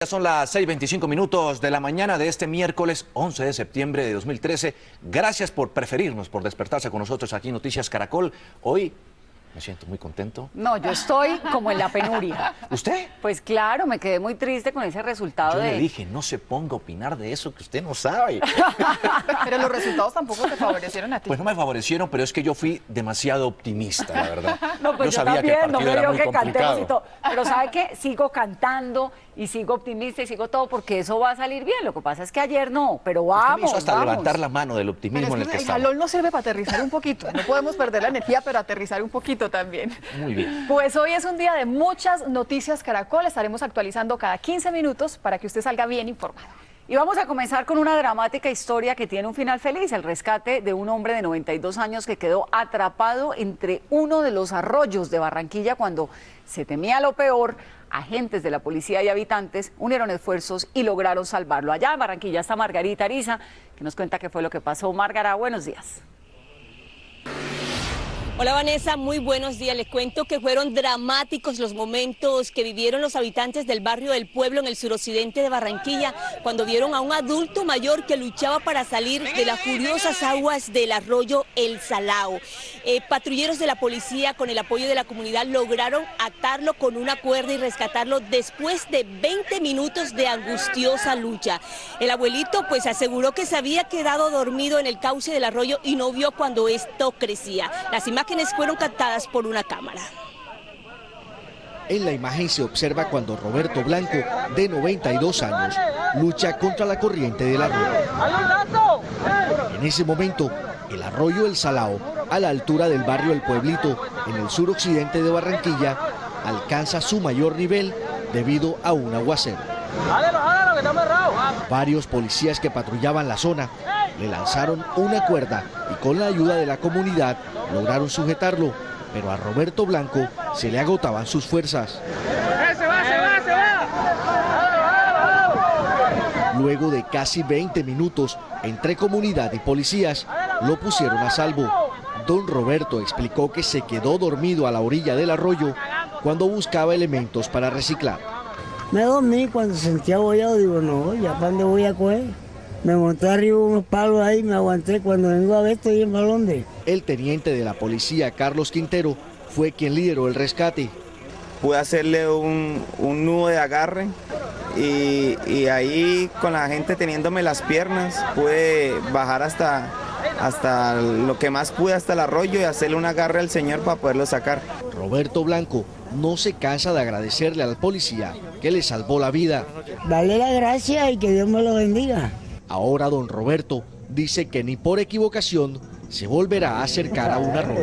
Ya son las 6:25 de la mañana de este miércoles 11 de septiembre de 2013. Gracias por preferirnos, por despertarse con nosotros aquí en Noticias Caracol. Hoy me siento muy contento. No, yo estoy como en la penuria. ¿Usted? Pues claro, me quedé muy triste con ese resultado Yo le dije, no se ponga a opinar de eso que usted no sabe. Pero los resultados tampoco te favorecieron a ti. Pues no me favorecieron, pero es que yo fui demasiado optimista, la verdad. No, pues yo sabía que el también, no partido me era dio muy que cantemos y complicado. todo. Pero ¿sabe qué? Sigo cantando y sigo optimista y sigo todo porque eso va a salir bien. Lo que pasa es que ayer no, pero Usted me vamos, hizo hasta vamos. levantar la mano del Pero optimismo en es el que que el estamos. jalón nos sirve para aterrizar un poquito. No podemos perder la energía, pero aterrizar un poquito también. Muy bien. Pues hoy es un día de muchas noticias Caracol. Estaremos actualizando cada 15 minutos para que usted salga bien informado. Y vamos a comenzar con una dramática historia que tiene un final feliz, el rescate de un hombre de 92 años que quedó atrapado entre uno de los arroyos de Barranquilla cuando se temía lo peor. Agentes de la policía y habitantes unieron esfuerzos y lograron salvarlo. Allá en Barranquilla está Margarita Ariza, que nos cuenta qué fue lo que pasó. Margarita, buenos días. Hola Vanessa, muy buenos días. Les cuento que fueron dramáticos los momentos que vivieron los habitantes del barrio del Pueblo en el suroccidente de Barranquilla cuando vieron a un adulto mayor que luchaba para salir de las furiosas aguas del arroyo El Salao. Patrulleros de la policía con el apoyo de la comunidad lograron atarlo con una cuerda y rescatarlo después de 20 minutos de angustiosa lucha. El abuelito pues aseguró que se había quedado dormido en el cauce del arroyo y no vio cuando esto crecía. Las imágenes fueron captadas por una cámara. En la imagen se observa cuando Roberto Blanco, de 92 años, lucha contra la corriente del arroyo. En ese momento, el arroyo El Salao, a la altura del barrio El Pueblito, en el suroccidente de Barranquilla, alcanza su mayor nivel debido a un aguacero. Varios policías que patrullaban la zona le lanzaron una cuerda y con la ayuda de la comunidad lograron sujetarlo, pero a Roberto Blanco se le agotaban sus fuerzas. Luego de casi 20 minutos entre comunidad y policías, lo pusieron a salvo. Don Roberto explicó que se quedó dormido a la orilla del arroyo cuando buscaba elementos para reciclar. Me dormí cuando sentía abollado, digo, no, ya para dónde voy a coger. Me monté arriba unos palos ahí, me aguanté, cuando vengo a ver estoy en Balonde. El teniente de la policía, Carlos Quintero, fue quien lideró el rescate. Pude hacerle un nudo de agarre y ahí con la gente teniéndome las piernas pude bajar hasta lo que más pude, hasta el arroyo y hacerle un agarre al señor para poderlo sacar. Roberto Blanco no se cansa de agradecerle al policía que le salvó la vida. Dale la gracia y que Dios me lo bendiga. Ahora don Roberto dice que ni por equivocación se volverá a acercar a un arroyo.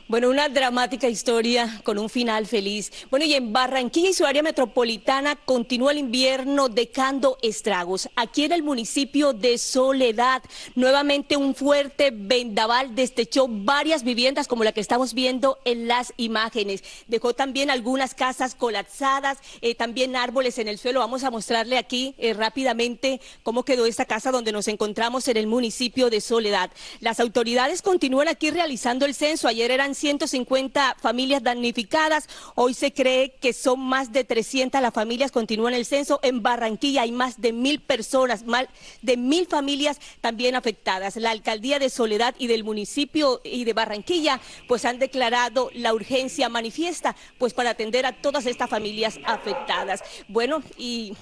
Bueno, una dramática historia con un final feliz. Bueno, y en Barranquilla y su área metropolitana continúa el invierno dejando estragos. Aquí en el municipio de Soledad, nuevamente un fuerte vendaval destechó varias viviendas como la que estamos viendo en las imágenes. Dejó también algunas casas colapsadas, también árboles en el suelo. Vamos a mostrarle aquí rápidamente cómo quedó esta casa donde nos encontramos en el municipio de Soledad. Las autoridades continúan aquí realizando el censo. Ayer eran 150 familias damnificadas, hoy se cree que son más de 300 las familias, continúan el censo. En Barranquilla hay más de 1000 personas, más de 1000 familias también afectadas. La alcaldía de Soledad y del municipio y de Barranquilla pues han declarado la urgencia manifiesta pues para atender a todas estas familias afectadas. Bueno, y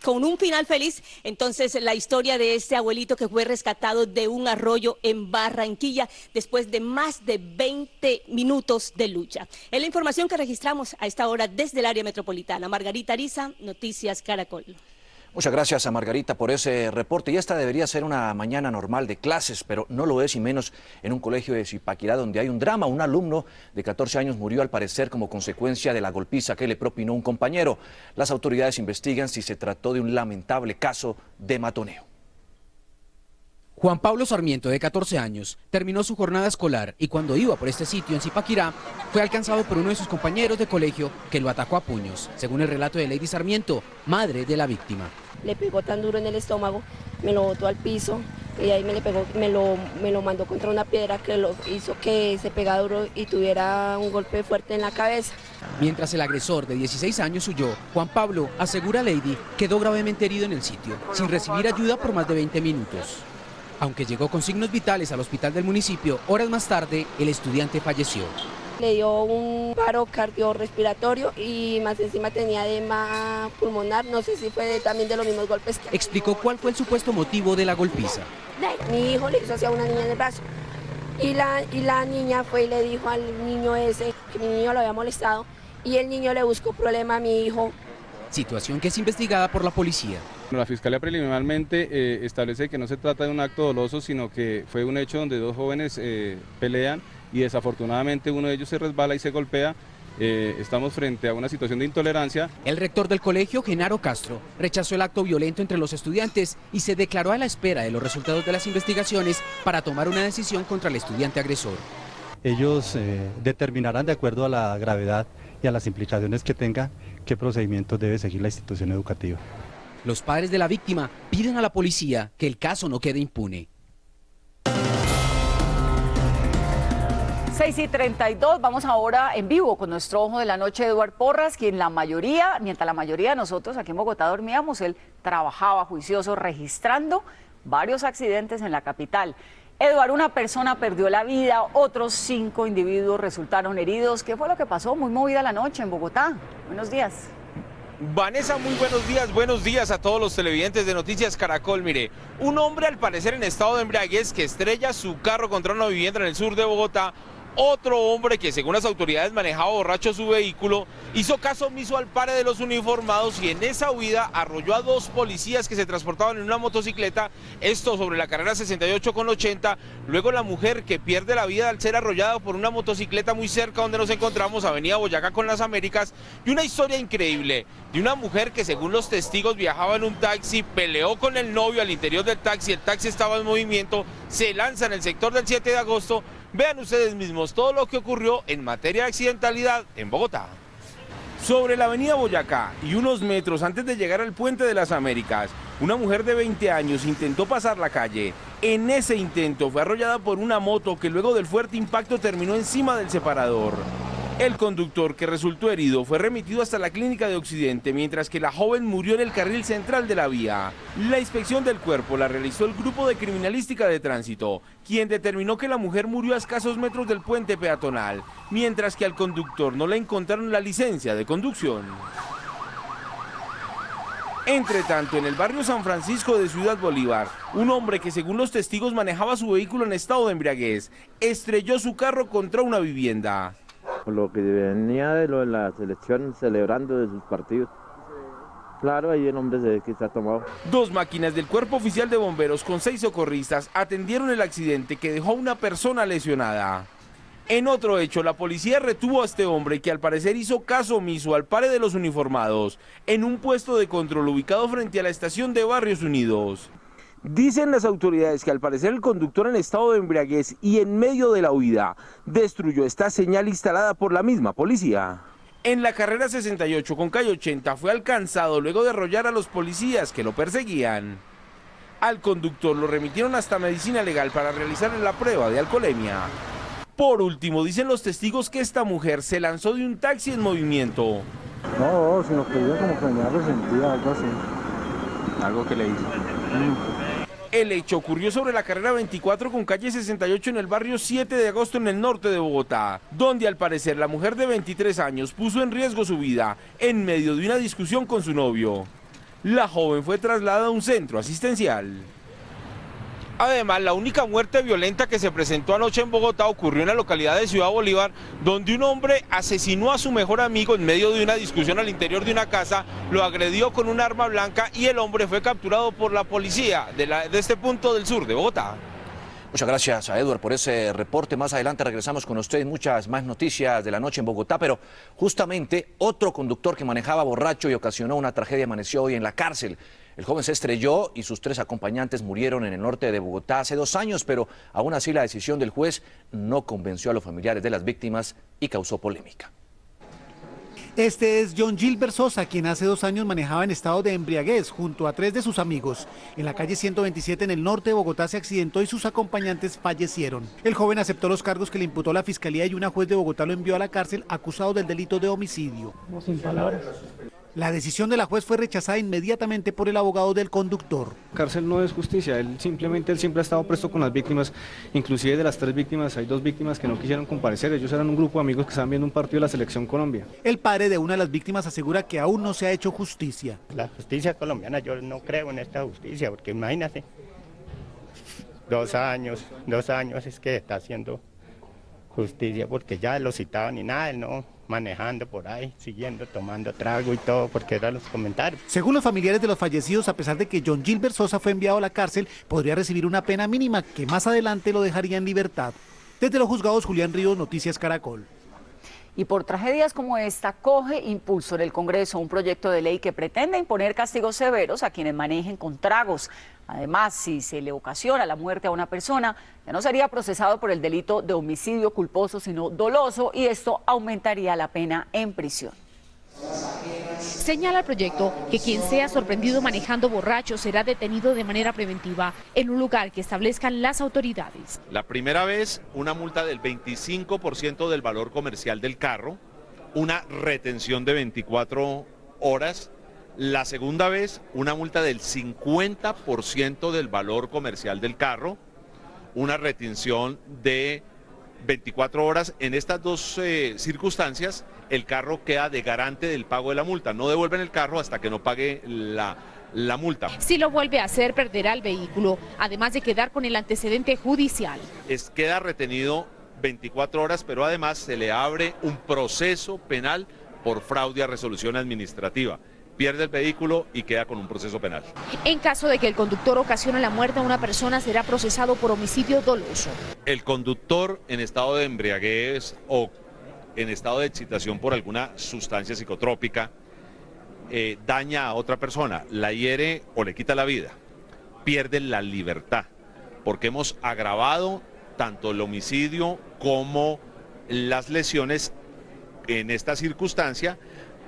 con un final feliz, entonces la historia de este abuelito que fue rescatado de un arroyo en Barranquilla después de más de 20 minutos de lucha. Es la información que registramos a esta hora desde el área metropolitana. Margarita Ariza, Noticias Caracol. Muchas gracias a Margarita por ese reporte. Y esta debería ser una mañana normal de clases, pero no lo es, y menos en un colegio de Zipaquirá donde hay un drama. Un alumno de 14 años murió al parecer como consecuencia de la golpiza que le propinó un compañero. Las autoridades investigan si se trató de un lamentable caso de matoneo. Juan Pablo Sarmiento, de 14 años, terminó su jornada escolar y cuando iba por este sitio en Zipaquirá, fue alcanzado por uno de sus compañeros de colegio que lo atacó a puños, según el relato de Lady Sarmiento, madre de la víctima. Le pegó tan duro en el estómago, me lo botó al piso, y ahí me lo mandó contra una piedra que lo hizo que se pegara duro y tuviera un golpe fuerte en la cabeza. Mientras el agresor de 16 años huyó, Juan Pablo, asegura a Lady, quedó gravemente herido en el sitio, sin recibir ayuda por más de 20 minutos. Aunque llegó con signos vitales al hospital del municipio, horas más tarde el estudiante falleció. Le dio un paro cardiorrespiratorio y más encima tenía edema pulmonar, no sé si fue también de los mismos golpes que... Explicó cuál fue el supuesto motivo de la golpiza. Mi hijo le hizo hacia una niña en el brazo y la niña fue y le dijo al niño ese que mi niño lo había molestado y el niño le buscó problema a mi hijo. Situación que es investigada por la policía. La Fiscalía preliminarmente establece que no se trata de un acto doloso, sino que fue un hecho donde dos jóvenes pelean y desafortunadamente uno de ellos se resbala y se golpea. Estamos frente a una situación de intolerancia. El rector del colegio, Genaro Castro, rechazó el acto violento entre los estudiantes y se declaró a la espera de los resultados de las investigaciones para tomar una decisión contra el estudiante agresor. Ellos determinarán, de acuerdo a la gravedad y a las implicaciones que tenga, qué procedimientos debe seguir la institución educativa. Los padres de la víctima piden a la policía que el caso no quede impune. 6:32, vamos ahora en vivo con nuestro ojo de la noche, Eduard Porras, quien mientras la mayoría de nosotros aquí en Bogotá dormíamos, él trabajaba juicioso registrando varios accidentes en la capital. Eduard, una persona perdió la vida, otros 5 individuos resultaron heridos. ¿Qué fue lo que pasó? Muy movida la noche en Bogotá. Buenos días. Vanessa, muy buenos días a todos los televidentes de Noticias Caracol. Mire, un hombre al parecer en estado de embriaguez que estrella su carro contra una vivienda en el sur de Bogotá. Otro hombre que según las autoridades manejaba borracho su vehículo, hizo caso omiso al pare de los uniformados y en esa huida arrolló a 2 policías que se transportaban en una motocicleta, esto sobre la carrera 68 con 80, luego la mujer que pierde la vida al ser arrollada por una motocicleta muy cerca donde nos encontramos, avenida Boyacá con las Américas, y una historia increíble de una mujer que según los testigos viajaba en un taxi, peleó con el novio al interior del taxi, el taxi estaba en movimiento, se lanza en el sector del 7 de agosto, vean ustedes mismos todo lo que ocurrió en materia de accidentalidad en Bogotá. Sobre la avenida Boyacá y unos metros antes de llegar al puente de las Américas, una mujer de 20 años intentó pasar la calle. En ese intento fue arrollada por una moto que luego del fuerte impacto terminó encima del separador. El conductor, que resultó herido, fue remitido hasta la clínica de Occidente, mientras que la joven murió en el carril central de la vía. La inspección del cuerpo la realizó el grupo de criminalística de tránsito, quien determinó que la mujer murió a escasos metros del puente peatonal, mientras que al conductor no le encontraron la licencia de conducción. Entre tanto, en el barrio San Francisco de Ciudad Bolívar, un hombre que según los testigos manejaba su vehículo en estado de embriaguez, estrelló su carro contra una vivienda. Lo que venía de lo de la selección celebrando de sus partidos. Claro, ahí el hombre se ve que se ha tomado. 2 máquinas del Cuerpo Oficial de Bomberos con 6 socorristas atendieron el accidente que dejó a una persona lesionada. En otro hecho, la policía retuvo a este hombre que al parecer hizo caso omiso al pare de los uniformados en un puesto de control ubicado frente a la estación de Barrios Unidos. Dicen las autoridades que al parecer el conductor en estado de embriaguez y en medio de la huida destruyó esta señal instalada por la misma policía. En la carrera 68 con calle 80 fue alcanzado luego de arrollar a los policías que lo perseguían. Al conductor lo remitieron hasta medicina legal para realizarle la prueba de alcoholemia. Por último, dicen los testigos que esta mujer se lanzó de un taxi en movimiento. No, sino que ella como que venía resentida, algo así. Algo que le hizo. El hecho ocurrió sobre la carrera 24 con calle 68 en el barrio 7 de agosto en el norte de Bogotá, donde al parecer la mujer de 23 años puso en riesgo su vida en medio de una discusión con su novio. La joven fue trasladada a un centro asistencial. Además, la única muerte violenta que se presentó anoche en Bogotá ocurrió en la localidad de Ciudad Bolívar, donde un hombre asesinó a su mejor amigo en medio de una discusión al interior de una casa, lo agredió con un arma blanca y el hombre fue capturado por la policía de este punto del sur de Bogotá. Muchas gracias a Eduard por ese reporte. Más adelante regresamos con ustedes, muchas más noticias de la noche en Bogotá, pero justamente otro conductor que manejaba borracho y ocasionó una tragedia amaneció hoy en la cárcel. El joven se estrelló y sus 3 acompañantes murieron en el norte de Bogotá hace 2 años, pero aún así la decisión del juez no convenció a los familiares de las víctimas y causó polémica. Este es John Gilbert Sosa, quien hace 2 años manejaba en estado de embriaguez junto a 3 de sus amigos. En la calle 127 en el norte de Bogotá se accidentó y sus acompañantes fallecieron. El joven aceptó los cargos que le imputó la fiscalía y una juez de Bogotá lo envió a la cárcel acusado del delito de homicidio. Sin palabras. La decisión de la juez fue rechazada inmediatamente por el abogado del conductor. Cárcel no es justicia, él siempre ha estado presto con las víctimas, inclusive de las 3 víctimas hay 2 víctimas que no quisieron comparecer, ellos eran un grupo de amigos que estaban viendo un partido de la Selección Colombia. El padre de una de las víctimas asegura que aún no se ha hecho justicia. La justicia colombiana, yo no creo en esta justicia, porque imagínate, 2 años es que está haciendo justicia, porque ya lo citaban y nada, él no manejando por ahí, siguiendo, tomando trago y todo, porque eran los comentarios. Según los familiares de los fallecidos, a pesar de que John Gilbert Sosa fue enviado a la cárcel, podría recibir una pena mínima que más adelante lo dejaría en libertad. Desde los juzgados, Julián Ríos, Noticias Caracol. Y por tragedias como esta, coge impulso en el Congreso un proyecto de ley que pretende imponer castigos severos a quienes manejen con tragos. Además, si se le ocasiona la muerte a una persona, ya no sería procesado por el delito de homicidio culposo, sino doloso, y esto aumentaría la pena en prisión. Señala el proyecto que quien sea sorprendido manejando borracho será detenido de manera preventiva en un lugar que establezcan las autoridades. La primera vez, una multa del 25% del valor comercial del carro, una retención de 24 horas. La segunda vez, una multa del 50% del valor comercial del carro, una retención de 24 horas. En estas 2 circunstancias, el carro queda de garante del pago de la multa. No devuelven el carro hasta que no pague la multa. Si lo vuelve a hacer, perderá el vehículo, además de quedar con el antecedente judicial. Queda retenido 24 horas, pero además se le abre un proceso penal por fraude a resolución administrativa. Pierde el vehículo y queda con un proceso penal. En caso de que el conductor ocasione la muerte a una persona, será procesado por homicidio doloso. El conductor en estado de embriaguez o en estado de excitación por alguna sustancia psicotrópica daña a otra persona, la hiere o le quita la vida, pierde la libertad, porque hemos agravado tanto el homicidio como las lesiones en esta circunstancia,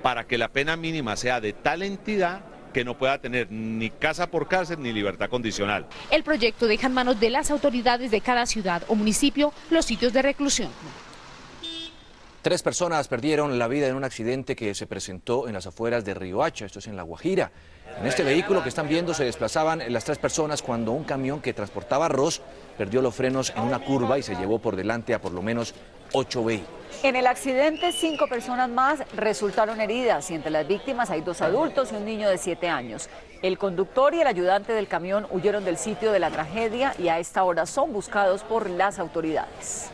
para que la pena mínima sea de tal entidad que no pueda tener ni casa por cárcel ni libertad condicional. El proyecto deja en manos de las autoridades de cada ciudad o municipio los sitios de reclusión. 3 personas perdieron la vida en un accidente que se presentó en las afueras de Riohacha, esto es en La Guajira. En este vehículo que están viendo se desplazaban las 3 personas cuando un camión que transportaba arroz perdió los frenos en una curva y se llevó por delante a por lo menos 8 vehículos. En el accidente, 5 personas más resultaron heridas y entre las víctimas hay 2 adultos y un niño de 7 años. El conductor y el ayudante del camión huyeron del sitio de la tragedia y a esta hora son buscados por las autoridades.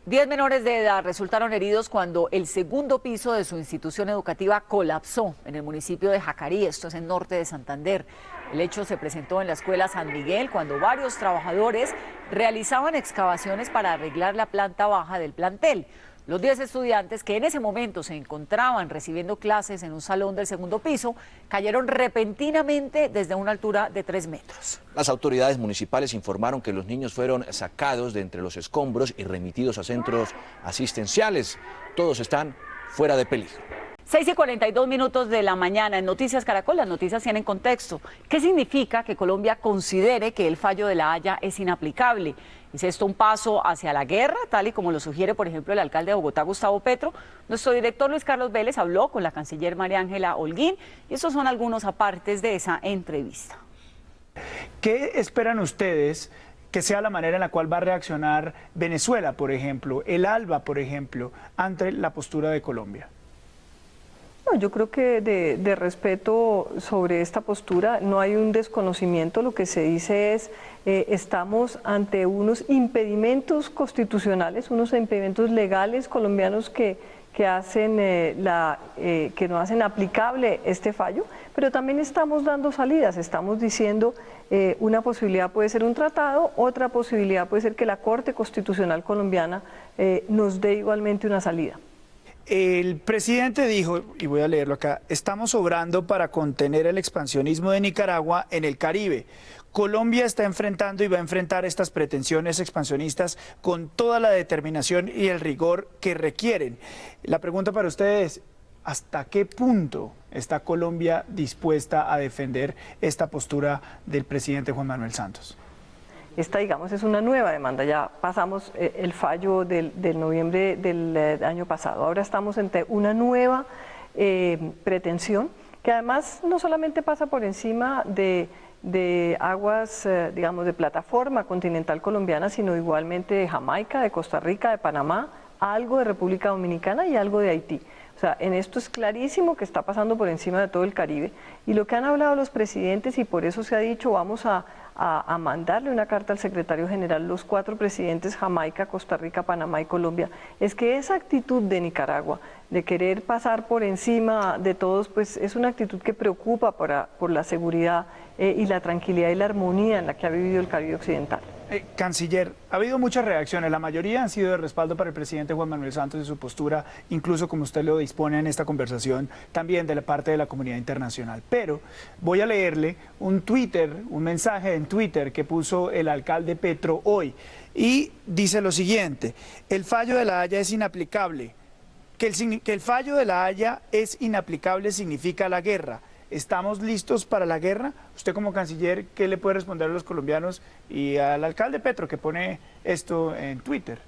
10 menores de edad resultaron heridos cuando el segundo piso de su institución educativa colapsó en el municipio de Jacarí, esto es en norte de Santander. El hecho se presentó en la escuela San Miguel cuando varios trabajadores realizaban excavaciones para arreglar la planta baja del plantel. Los 10 estudiantes que en ese momento se encontraban recibiendo clases en un salón del segundo piso cayeron repentinamente desde una altura de 3 metros. Las autoridades municipales informaron que los niños fueron sacados de entre los escombros y remitidos a centros asistenciales. Todos están fuera de peligro. 6:42 de la mañana en Noticias Caracol, las noticias tienen contexto. ¿Qué significa que Colombia considere que el fallo de La Haya es inaplicable? ¿Es esto un paso hacia la guerra, tal y como lo sugiere, por ejemplo, el alcalde de Bogotá, Gustavo Petro? Nuestro director Luis Carlos Vélez habló con la canciller María Ángela Holguín y estos son algunos apartes de esa entrevista. ¿Qué esperan ustedes que sea la manera en la cual va a reaccionar Venezuela, por ejemplo, el ALBA, por ejemplo, ante la postura de Colombia? Yo creo que de respeto sobre esta postura no hay un desconocimiento, lo que se dice es estamos ante unos impedimentos constitucionales, unos impedimentos legales colombianos que no hacen aplicable este fallo, pero también estamos dando salidas, estamos diciendo una posibilidad puede ser un tratado, otra posibilidad puede ser que la Corte Constitucional colombiana nos dé igualmente una salida. El presidente dijo, y voy a leerlo acá, estamos obrando para contener el expansionismo de Nicaragua en el Caribe. Colombia está enfrentando y va a enfrentar estas pretensiones expansionistas con toda la determinación y el rigor que requieren. La pregunta para ustedes: ¿hasta qué punto está Colombia dispuesta a defender esta postura del presidente Juan Manuel Santos? Esta, digamos, es una nueva demanda. Ya pasamos el fallo del noviembre del año pasado. Ahora estamos ante una nueva pretensión que además no solamente pasa por encima de aguas, digamos, de plataforma continental colombiana, sino igualmente de Jamaica, de Costa Rica, de Panamá, algo de República Dominicana y algo de Haití. O sea, en esto es clarísimo que está pasando por encima de todo el Caribe. Y lo que han hablado los presidentes, y por eso se ha dicho, vamos a mandarle una carta al secretario general, los 4 presidentes, Jamaica, Costa Rica, Panamá y Colombia, es que esa actitud de Nicaragua, de querer pasar por encima de todos, pues es una actitud que preocupa por la seguridad y la tranquilidad y la armonía en la que ha vivido el Caribe occidental. Canciller, ha habido muchas reacciones, la mayoría han sido de respaldo para el presidente Juan Manuel Santos y su postura, incluso como usted lo dispone en esta conversación, también de la parte de la comunidad internacional. Pero voy a leerle un mensaje en Twitter que puso el alcalde Petro hoy, y dice lo siguiente: el fallo de La Haya es inaplicable. Que el fallo de La Haya es inaplicable significa la guerra. ¿Estamos listos para la guerra? Usted como canciller, ¿qué le puede responder a los colombianos y al alcalde Petro que pone esto en Twitter?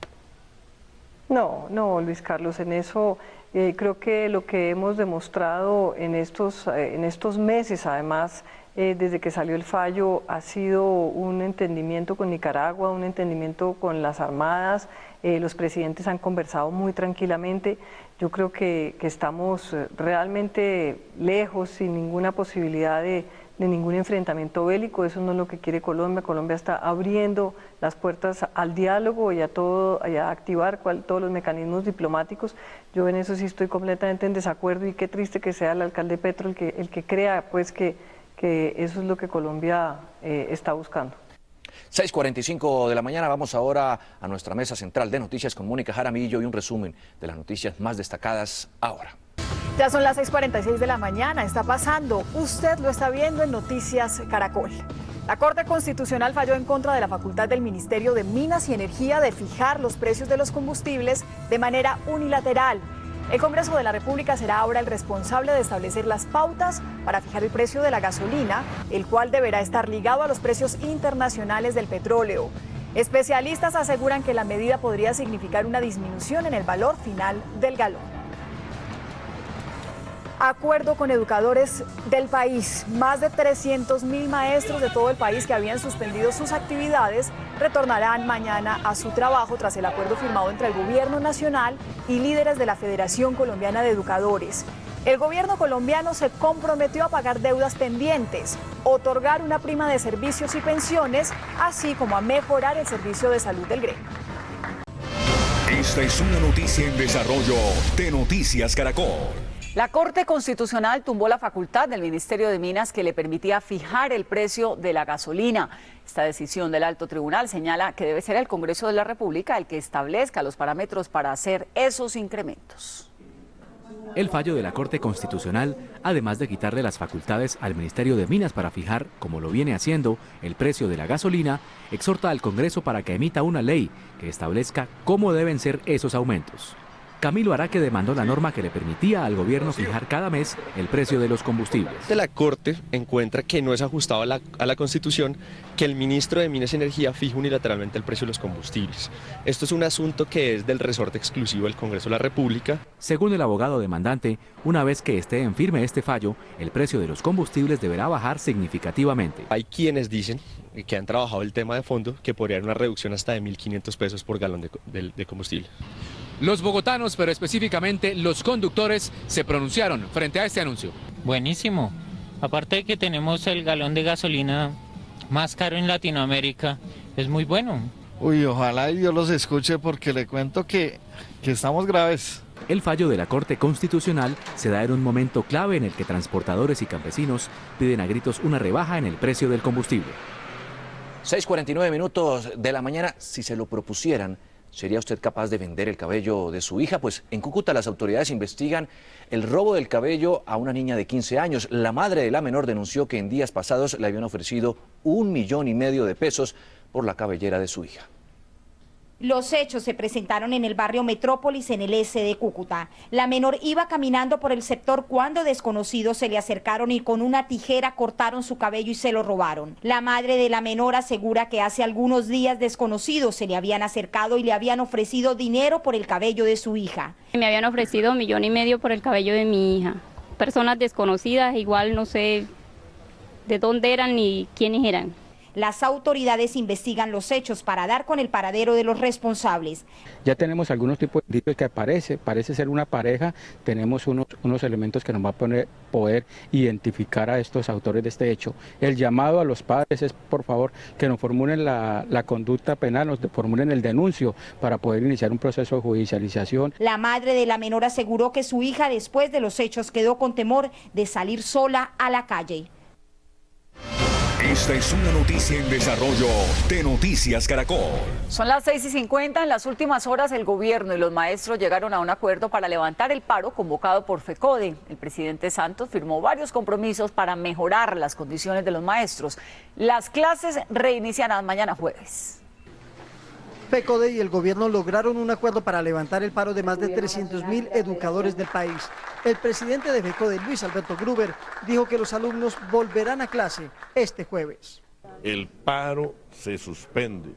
No, Luis Carlos, en eso creo que lo que hemos demostrado en estos meses, además, desde que salió el fallo, ha sido un entendimiento con Nicaragua, un entendimiento con las armadas. Los presidentes han conversado muy tranquilamente. Yo creo que estamos realmente lejos, sin ninguna posibilidad de ningún enfrentamiento bélico. Eso no es lo que quiere Colombia. Colombia está abriendo las puertas al diálogo y a activar todos los mecanismos diplomáticos. Yo en eso sí estoy completamente en desacuerdo, y qué triste que sea el alcalde Petro el que crea pues que eso es lo que Colombia está buscando. 6:45 de la mañana, vamos ahora a nuestra mesa central de noticias con Mónica Jaramillo y un resumen de las noticias más destacadas ahora. Ya son las 6:46 de la mañana, está pasando, usted lo está viendo en Noticias Caracol. La Corte Constitucional falló en contra de la facultad del Ministerio de Minas y Energía de fijar los precios de los combustibles de manera unilateral. El Congreso de la República será ahora el responsable de establecer las pautas para fijar el precio de la gasolina, el cual deberá estar ligado a los precios internacionales del petróleo. Especialistas aseguran que la medida podría significar una disminución en el valor final del galón. Acuerdo con educadores del país. Más de 300.000 maestros de todo el país que habían suspendido sus actividades retornarán mañana a su trabajo tras el acuerdo firmado entre el Gobierno Nacional y líderes de la Federación Colombiana de Educadores. El gobierno colombiano se comprometió a pagar deudas pendientes, otorgar una prima de servicios y pensiones, así como a mejorar el servicio de salud del gremio. Esta es una noticia en desarrollo de Noticias Caracol. La Corte Constitucional tumbó la facultad del Ministerio de Minas que le permitía fijar el precio de la gasolina. Esta decisión del Alto Tribunal señala que debe ser el Congreso de la República el que establezca los parámetros para hacer esos incrementos. El fallo de la Corte Constitucional, además de quitarle las facultades al Ministerio de Minas para fijar, como lo viene haciendo, el precio de la gasolina, exhorta al Congreso para que emita una ley que establezca cómo deben ser esos aumentos. Camilo Araque demandó la norma que le permitía al gobierno fijar cada mes el precio de los combustibles. La Corte encuentra que no es ajustado a la Constitución que el ministro de Minas y Energía fije unilateralmente el precio de los combustibles. Esto es un asunto que es del resorte exclusivo del Congreso de la República. Según el abogado demandante, una vez que esté en firme este fallo, el precio de los combustibles deberá bajar significativamente. Hay quienes dicen que han trabajado el tema de fondo que podría haber una reducción hasta de 1.500 pesos por galón de combustible. Los bogotanos, pero específicamente los conductores, se pronunciaron frente a este anuncio. Buenísimo. Aparte de que tenemos el galón de gasolina más caro en Latinoamérica, es muy bueno. Uy, ojalá Dios los escuche porque le cuento que estamos graves. El fallo de la Corte Constitucional se da en un momento clave en el que transportadores y campesinos piden a gritos una rebaja en el precio del combustible. 6:49 de la mañana, si se lo propusieran, ¿Sería usted capaz de vender el cabello de su hija? Pues en Cúcuta las autoridades investigan el robo del cabello a una niña de 15 años. La madre de la menor denunció que en días pasados le habían ofrecido 1,5 millones de pesos por la cabellera de su hija. Los hechos se presentaron en el barrio Metrópolis, en el este de Cúcuta. La menor iba caminando por el sector cuando desconocidos se le acercaron y con una tijera cortaron su cabello y se lo robaron. La madre de la menor asegura que hace algunos días desconocidos se le habían acercado y le habían ofrecido dinero por el cabello de su hija. Me habían ofrecido 1,5 millones por el cabello de mi hija. Personas desconocidas, igual no sé de dónde eran ni quiénes eran. Las autoridades investigan los hechos para dar con el paradero de los responsables. Ya tenemos algunos tipos de indicios que parece ser una pareja. Tenemos unos elementos que nos va a poder identificar a estos autores de este hecho. El llamado a los padres es, por favor, que nos formulen la conducta penal, nos formulen el denuncio para poder iniciar un proceso de judicialización. La madre de la menor aseguró que su hija después de los hechos quedó con temor de salir sola a la calle. Esta es una noticia en desarrollo de Noticias Caracol. Son las 6:50. En las últimas horas el gobierno y los maestros llegaron a un acuerdo para levantar el paro convocado por FECODE. El presidente Santos firmó varios compromisos para mejorar las condiciones de los maestros. Las clases reiniciarán mañana jueves. FECODE y el gobierno lograron un acuerdo para levantar el paro de más de 300.000 educadores del país. El presidente de FECODE, Luis Alberto Gruber, dijo que los alumnos volverán a clase este jueves. El paro se suspende.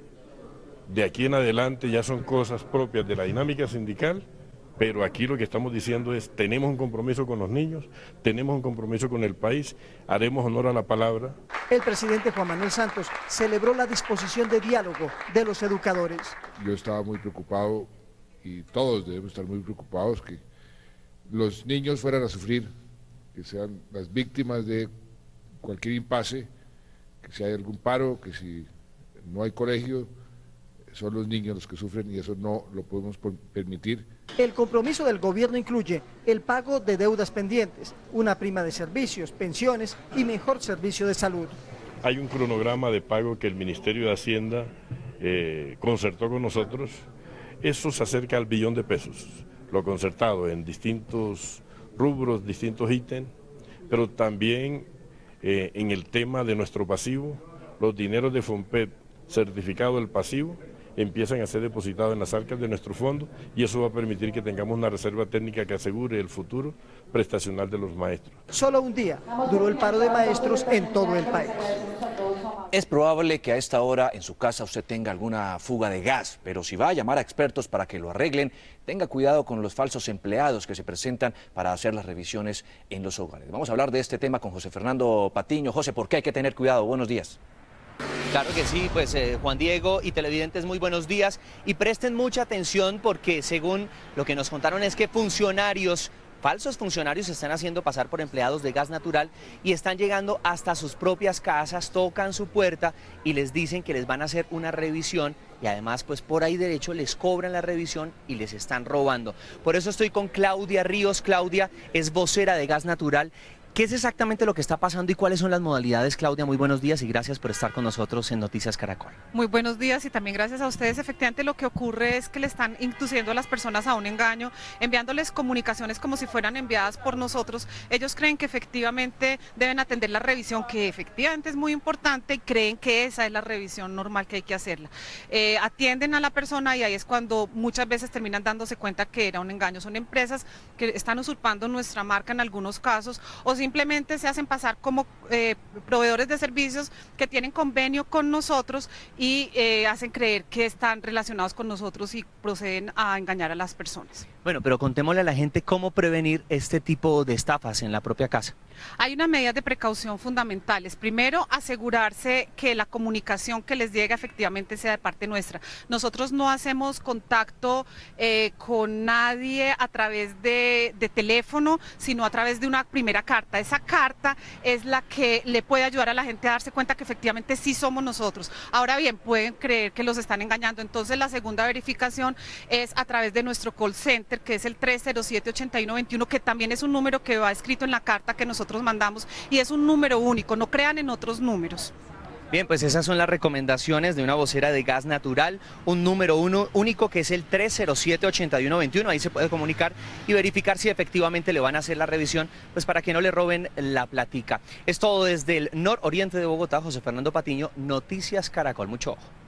De aquí en adelante ya son cosas propias de la dinámica sindical, pero aquí lo que estamos diciendo es, tenemos un compromiso con los niños, tenemos un compromiso con el país, haremos honor a la palabra. El presidente Juan Manuel Santos celebró la disposición de diálogo de los educadores. Yo estaba muy preocupado, y todos debemos estar muy preocupados, que los niños fueran a sufrir, que sean las víctimas de cualquier impasse, que si hay algún paro, que si no hay colegio, son los niños los que sufren y eso no lo podemos permitir. El compromiso del gobierno incluye el pago de deudas pendientes, una prima de servicios, pensiones y mejor servicio de salud. Hay un cronograma de pago que el Ministerio de Hacienda concertó con nosotros. Eso se acerca al 1 billón de pesos, lo concertado en distintos rubros, distintos ítems, pero también en el tema de nuestro pasivo, los dineros de FOMPET certificado del pasivo empiezan a ser depositados en las arcas de nuestro fondo y eso va a permitir que tengamos una reserva técnica que asegure el futuro prestacional de los maestros. Solo un día duró el paro de maestros en todo el país. Es probable que a esta hora en su casa usted tenga alguna fuga de gas, pero si va a llamar a expertos para que lo arreglen, tenga cuidado con los falsos empleados que se presentan para hacer las revisiones en los hogares. Vamos a hablar de este tema con José Fernando Patiño. José, ¿por qué hay que tener cuidado? Buenos días. Claro que sí, pues Juan Diego y televidentes, muy buenos días y presten mucha atención porque según lo que nos contaron es que falsos funcionarios se están haciendo pasar por empleados de gas natural y están llegando hasta sus propias casas, tocan su puerta y les dicen que les van a hacer una revisión y además pues por ahí derecho les cobran la revisión y les están robando. Por eso estoy con Claudia Ríos. Claudia es vocera de Gas Natural. ¿Qué es exactamente lo que está pasando y cuáles son las modalidades? Claudia, muy buenos días y gracias por estar con nosotros en Noticias Caracol. Muy buenos días y también gracias a ustedes. Efectivamente lo que ocurre es que le están induciendo a las personas a un engaño, enviándoles comunicaciones como si fueran enviadas por nosotros. Ellos creen que efectivamente deben atender la revisión, que efectivamente es muy importante y creen que esa es la revisión normal que hay que hacerla. Atienden a la persona y ahí es cuando muchas veces terminan dándose cuenta que era un engaño. Son empresas que están usurpando nuestra marca en algunos casos o simplemente se hacen pasar como proveedores de servicios que tienen convenio con nosotros y hacen creer que están relacionados con nosotros y proceden a engañar a las personas. Bueno, pero contémosle a la gente cómo prevenir este tipo de estafas en la propia casa. Hay unas medidas de precaución fundamentales. Primero, asegurarse que la comunicación que les llega efectivamente sea de parte nuestra. Nosotros no hacemos contacto con nadie a través de teléfono, sino a través de una primera carta. Esa carta es la que le puede ayudar a la gente a darse cuenta que efectivamente sí somos nosotros. Ahora bien, pueden creer que los están engañando. Entonces, la segunda verificación es a través de nuestro call center, que es el 307-8121, que también es un número que va escrito en la carta que nosotros mandamos y es un número único, no crean en otros números. Bien, pues esas son las recomendaciones de una vocera de Gas Natural, un número único que es el 307-8121, ahí se puede comunicar y verificar si efectivamente le van a hacer la revisión, pues para que no le roben la platica. Es todo desde el nororiente de Bogotá, José Fernando Patiño, Noticias Caracol, mucho ojo.